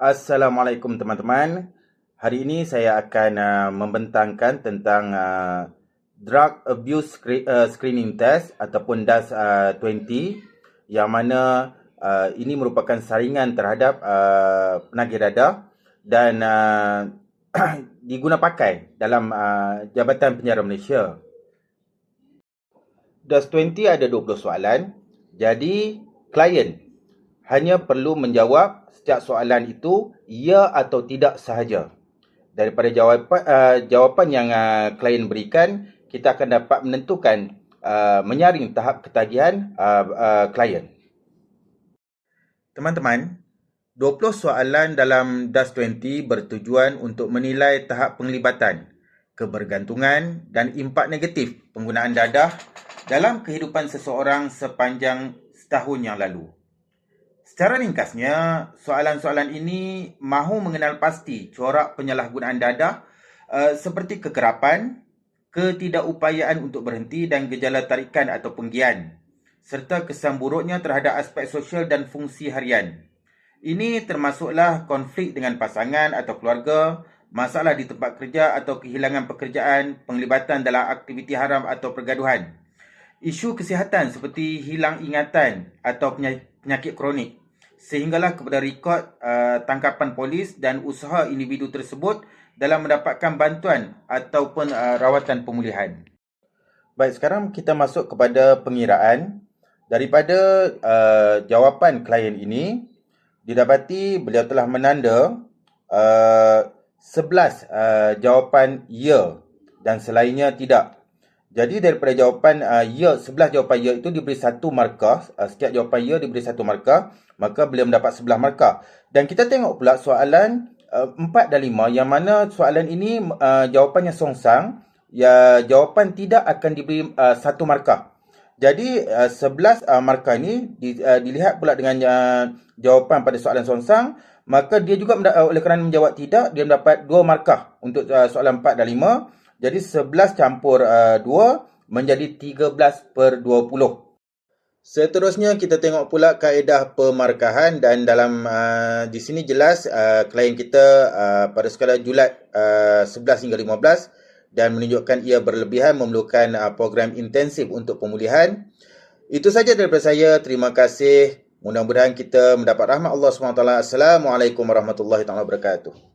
Assalamualaikum teman-teman. Hari ini saya akan membentangkan tentang Drug Abuse Screening Test ataupun DAS-20, yang mana ini merupakan saringan terhadap penagih dadah dan diguna pakai dalam Jabatan Penjara Malaysia. DAS-20 ada 20 soalan. Jadi klien hanya perlu menjawab setiap soalan itu ya atau tidak sahaja. Daripada jawapan yang klien berikan, kita akan dapat menentukan menyaring tahap ketagihan klien. Teman-teman, 20 soalan dalam DAS-20 bertujuan untuk menilai tahap penglibatan, kebergantungan dan impak negatif penggunaan dadah dalam kehidupan seseorang sepanjang setahun yang lalu. Secara ringkasnya, soalan-soalan ini mahu mengenal pasti corak penyalahgunaan dadah seperti kekerapan, ketidakupayaan untuk berhenti dan gejala tarikan atau penggian, serta kesan buruknya terhadap aspek sosial dan fungsi harian. Ini termasuklah konflik dengan pasangan atau keluarga, masalah di tempat kerja atau kehilangan pekerjaan, penglibatan dalam aktiviti haram atau pergaduhan. Isu kesihatan seperti hilang ingatan atau penyakit kronik, sehinggalah kepada rekod tangkapan polis dan usaha individu tersebut dalam mendapatkan bantuan ataupun rawatan pemulihan. Baik, sekarang kita masuk kepada pengiraan. Daripada jawapan klien ini, didapati beliau telah menanda 11 jawapan ya dan selainnya tidak. Jadi daripada jawapan ya, 11 jawapan ya itu diberi 1 markah. Setiap jawapan ya diberi 1 markah, maka beliau mendapat 11 markah. Dan kita tengok pula soalan 4 dan 5, yang mana soalan ini jawapannya songsang. Ya, jawapan tidak akan diberi 1 markah. Jadi 11 markah ini dilihat pula dengan jawapan pada soalan songsang, maka dia juga oleh kerana menjawab tidak, dia mendapat 2 markah untuk soalan 4 dan 5. Jadi 11 campur 2 menjadi 13/20. Seterusnya kita tengok pula kaedah pemarkahan, dan dalam di sini jelas klien kita pada skala julat 11 hingga 15 dan menunjukkan ia berlebihan memerlukan program intensif untuk pemulihan. Itu saja daripada saya. Terima kasih. Mudah-mudahan kita mendapat rahmat Allah SWT. Assalamualaikum warahmatullahi wabarakatuh.